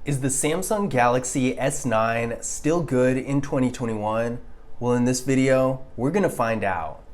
Is the Samsung Galaxy S9 still good in 2021? Well, in this video, we're gonna find out.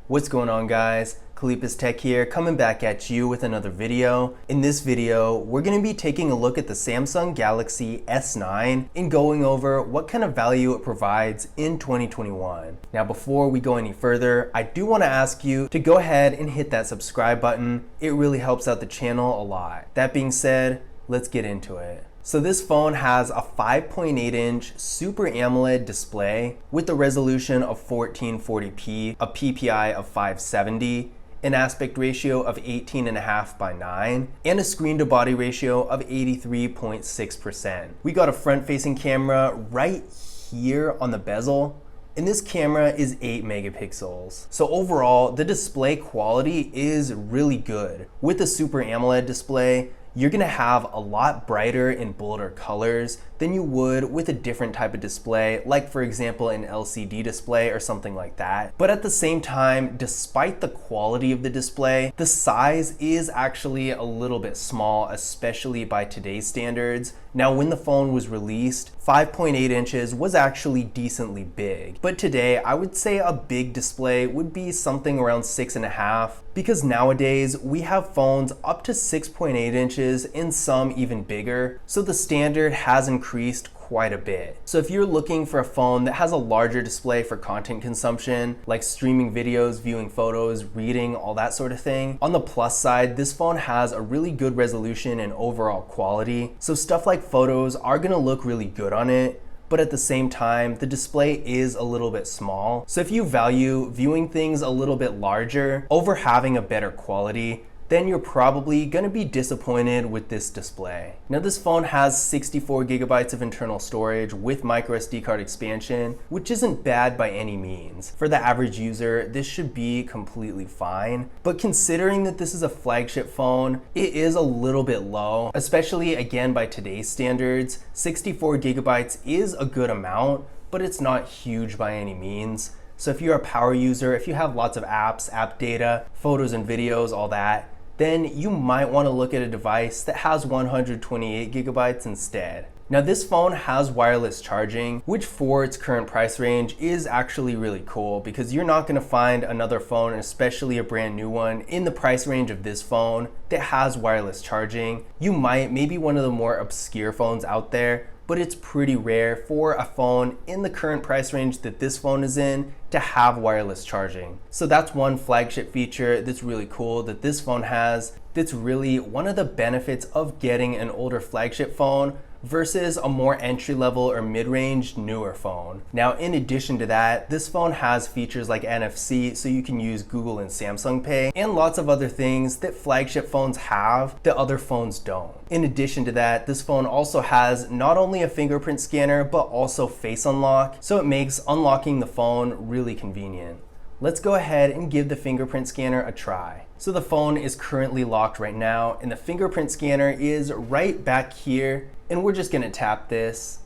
What's going on, guys? Kalipis Tech here, coming back at you with another video. In this video, we're gonna be taking a look at the Samsung Galaxy S9 and going over what kind of value it provides in 2021. Now, before we go any further, I do wanna ask you to go ahead and hit that subscribe button. It really helps out the channel a lot. That being said, let's get into it. So this phone has a 5.8-inch Super AMOLED display with a resolution of 1440p, a PPI of 570, an aspect ratio of 18.5 by 9, and a screen to body ratio of 83.6%. We got a front-facing camera right here on the bezel, and this camera is 8 megapixels. So overall, the display quality is really good. With the Super AMOLED display, you're gonna have a lot brighter and bolder colors than you would with a different type of display, like for example an LCD display or something like that. But at the same time, despite the quality of the display, the size is actually a little bit small, especially by today's standards. Now, when the phone was released, 5.8 inches was actually decently big. But today, I would say a big display would be something around 6.5, because nowadays we have phones up to 6.8 inches and some even bigger. So the standard has increased quite a bit. So if you're looking for a phone that has a larger display for content consumption, like streaming videos, viewing photos, reading, all that sort of thing, on the plus side, this phone has a really good resolution and overall quality. So stuff like photos are gonna look really good on it, but at the same time, the display is a little bit small. So if you value viewing things a little bit larger over having a better quality, then you're probably gonna be disappointed with this display. Now, this phone has 64 gigabytes of internal storage with micro SD card expansion, which isn't bad by any means. For the average user, this should be completely fine. But considering that this is a flagship phone, it is a little bit low, especially again by today's standards. 64 gigabytes is a good amount, but it's not huge by any means. So if you're a power user, if you have lots of apps, app data, photos and videos, all that, then you might want to look at a device that has 128 gigabytes instead. Now, this phone has wireless charging, which for its current price range is actually really cool, because you're not going to find another phone, especially a brand new one, in the price range of this phone that has wireless charging. You might, maybe one of the more obscure phones out there, but it's pretty rare for a phone in the current price range that this phone is in to have wireless charging. So that's one flagship feature that's really cool that this phone has. That's really one of the benefits of getting an older flagship phone versus a more entry-level or mid-range newer phone. Now, in addition to that, this phone has features like NFC, so you can use Google and Samsung Pay, and lots of other things that flagship phones have that other phones don't. In addition to that, this phone also has not only a fingerprint scanner, but also face unlock, so it makes unlocking the phone really convenient. Let's go ahead and give the fingerprint scanner a try. So the phone is currently locked right now, and the fingerprint scanner is right back here, and we're just gonna tap this,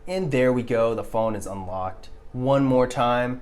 and there we go, the phone is unlocked. One more time,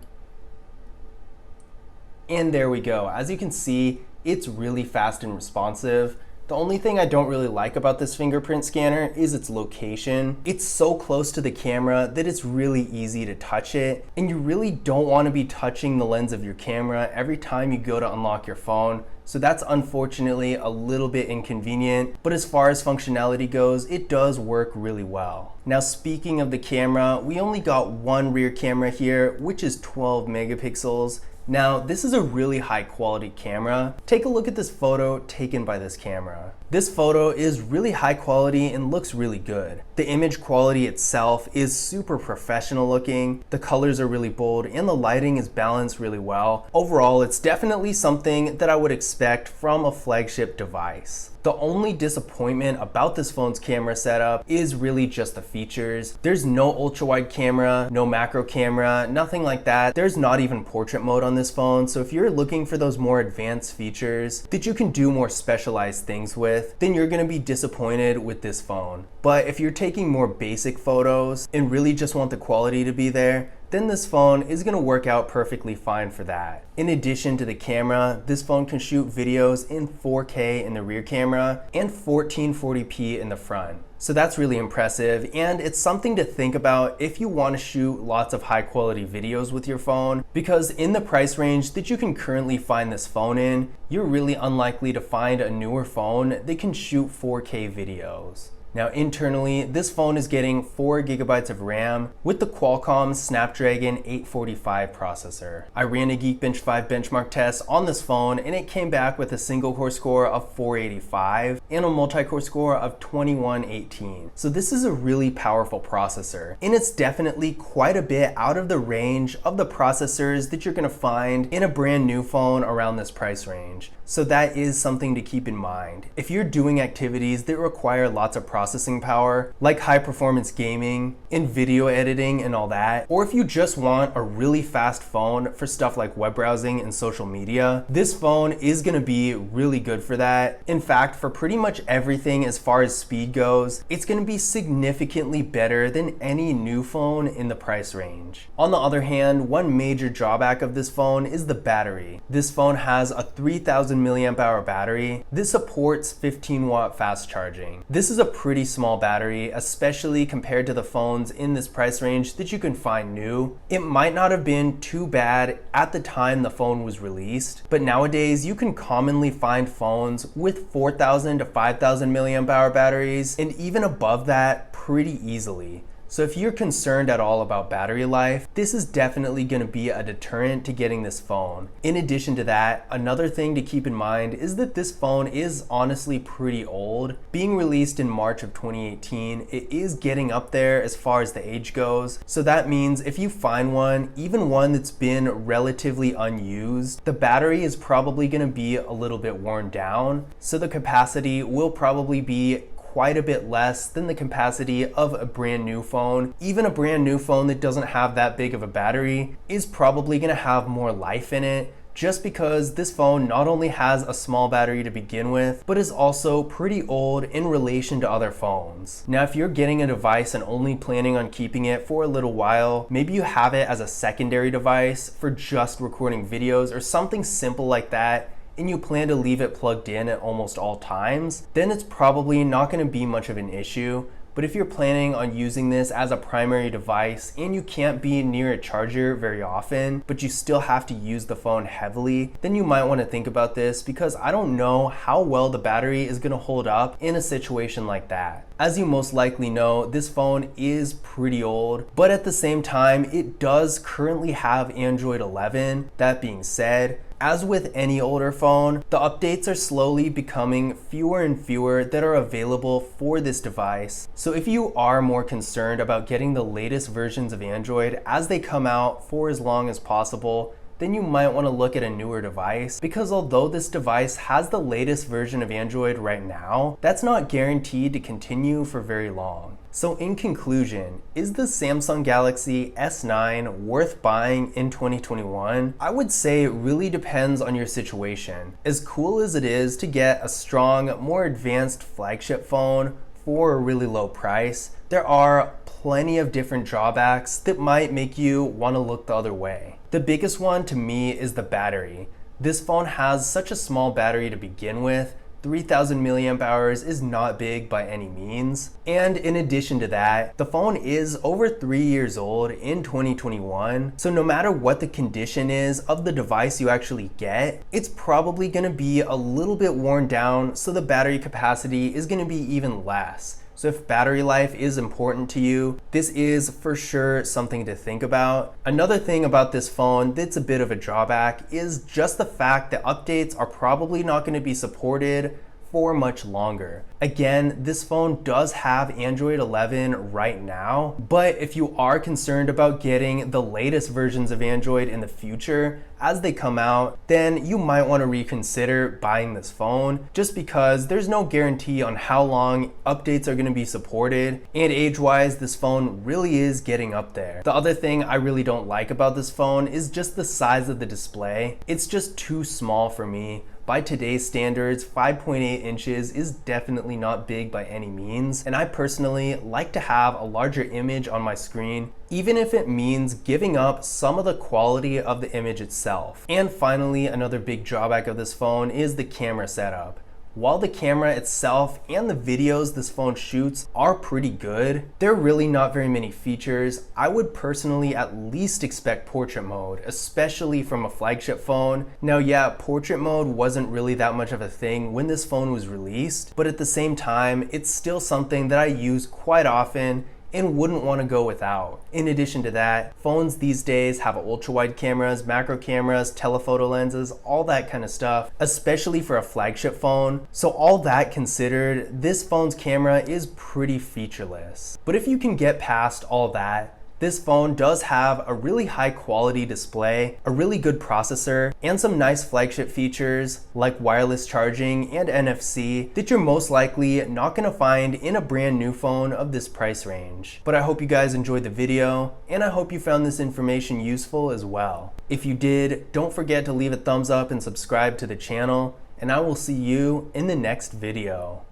and there we go. As you can see, it's really fast and responsive. The only thing I don't really like about this fingerprint scanner is its location. It's so close to the camera that it's really easy to touch it, and you really don't want to be touching the lens of your camera every time you go to unlock your phone. So that's unfortunately a little bit inconvenient, but as far as functionality goes, it does work really well. Now, speaking of the camera, we only got one rear camera here, which is 12 megapixels. Now, this is a really high quality camera. Take a look at this photo taken by this camera. This photo is really high quality and looks really good. The image quality itself is super professional looking. The colors are really bold and the lighting is balanced really well. Overall, it's definitely something that I would expect from a flagship device. The only disappointment about this phone's camera setup is really just the features. There's no ultra wide camera, no macro camera, nothing like that. There's not even portrait mode on this phone. So if you're looking for those more advanced features that you can do more specialized things with, then you're gonna be disappointed with this phone. But if you're taking more basic photos and really just want the quality to be there, then this phone is going to work out perfectly fine for that. In addition to the camera, this phone can shoot videos in 4K in the rear camera and 1440p in the front. So that's really impressive, and it's something to think about if you want to shoot lots of high quality videos with your phone, because in the price range that you can currently find this phone in, you're really unlikely to find a newer phone that can shoot 4K videos. Now internally, this phone is getting 4 GB of RAM with the Qualcomm Snapdragon 845 processor. I ran a Geekbench 5 benchmark test on this phone and it came back with a single core score of 485 and a multi-core score of 2118. So this is a really powerful processor, and it's definitely quite a bit out of the range of the processors that you're gonna find in a brand new phone around this price range. So that is something to keep in mind. If you're doing activities that require lots of processing power, like high performance gaming and video editing and all that, or if you just want a really fast phone for stuff like web browsing and social media, this phone is gonna be really good for that. In fact, for pretty much everything as far as speed goes, it's gonna be significantly better than any new phone in the price range. On the other hand, one major drawback of this phone is the battery. This phone has a 3000 milliamp hour battery. This supports 15 watt fast charging. This is a pretty small battery, especially compared to the phones in this price range that you can find new. It might not have been too bad at the time the phone was released, but nowadays you can commonly find phones with 4000 to 5000 milliamp hour batteries, and even above that pretty easily. So if you're concerned at all about battery life, this is definitely going to be a deterrent to getting this phone. In addition to that, another thing to keep in mind is that this phone is honestly pretty old. Being released in March of 2018, it is getting up there as far as the age goes. So that means if you find one, even one that's been relatively unused, the battery is probably going to be a little bit worn down. So the capacity will probably be quite a bit less than the capacity of a brand new phone. Even a brand new phone that doesn't have that big of a battery is probably gonna have more life in it, just because this phone not only has a small battery to begin with, but is also pretty old in relation to other phones. Now, if you're getting a device and only planning on keeping it for a little while, maybe you have it as a secondary device for just recording videos or something simple like that, and you plan to leave it plugged in at almost all times, then it's probably not going to be much of an issue. But if you're planning on using this as a primary device and you can't be near a charger very often, but you still have to use the phone heavily, then you might want to think about this, because I don't know how well the battery is going to hold up in a situation like that. As you most likely know, this phone is pretty old, but at the same time, it does currently have Android 11. That being said, as with any older phone, the updates are slowly becoming fewer and fewer that are available for this device. So if you are more concerned about getting the latest versions of Android as they come out for as long as possible, then you might want to look at a newer device, because although this device has the latest version of Android right now, that's not guaranteed to continue for very long. So in conclusion, is the Samsung Galaxy S9 worth buying in 2021? I would say it really depends on your situation. As cool as it is to get a strong, more advanced flagship phone for a really low price, there are plenty of different drawbacks that might make you want to look the other way. The biggest one to me is the battery. This phone has such a small battery to begin with. 3000 milliamp hours is not big by any means. And in addition to that, the phone is over 3 years old in 2021. So no matter what the condition is of the device you actually get, it's probably gonna be a little bit worn down, so the battery capacity is gonna be even less. So if battery life is important to you, this is for sure something to think about. Another thing about this phone that's a bit of a drawback is just the fact that updates are probably not going to be supported for much longer. Again, this phone does have Android 11 right now, but if you are concerned about getting the latest versions of Android in the future as they come out, then you might want to reconsider buying this phone, just because there's no guarantee on how long updates are going to be supported, and age-wise, this phone really is getting up there. The other thing I really don't like about this phone is just the size of the display. It's just too small for me. By today's standards, 5.8 inches is definitely not big by any means, and I personally like to have a larger image on my screen, even if it means giving up some of the quality of the image itself. And finally, another big drawback of this phone is the camera setup. While the camera itself and the videos this phone shoots are pretty good, there are really not very many features. I would personally at least expect portrait mode, especially from a flagship phone. Now yeah, portrait mode wasn't really that much of a thing when this phone was released, but at the same time, it's still something that I use quite often and wouldn't want to go without. In addition to that, phones these days have ultra-wide cameras, macro cameras, telephoto lenses, all that kind of stuff, especially for a flagship phone. So all that considered, this phone's camera is pretty featureless. But if you can get past all that, this phone does have a really high quality display, a really good processor, and some nice flagship features like wireless charging and NFC that you're most likely not gonna find in a brand new phone of this price range. But I hope you guys enjoyed the video, and I hope you found this information useful as well. If you did, don't forget to leave a thumbs up and subscribe to the channel, and I will see you in the next video.